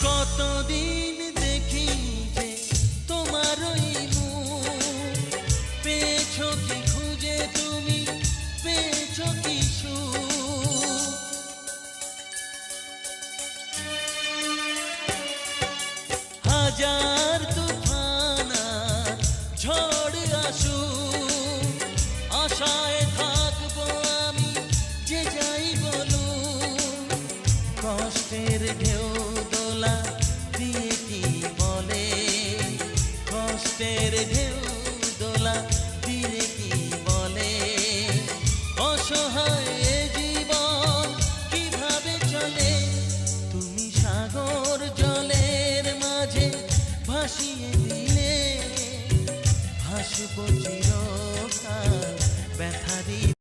কতদিন দেখি যে তোমার ওই মুখ, পেয়েছো কি খুঁজে তুমি, পেয়েছো কি সুখ? হাজার তুফান আর ঝড় আসুক, আশায় থাকবো আমি যে যাই বলুক। কষ্টের ঢেউ দোলা দিয়ে কি বলে, কষ্টের ঢেউ দোলা দিয়ে কি বলে, অসহায় এ জীবন কিভাবে চলে। তুমি সাগর জলের মাঝে ভাসিয়ে দিলে, ভাসবো চিরকাল ব্যথা দিলে।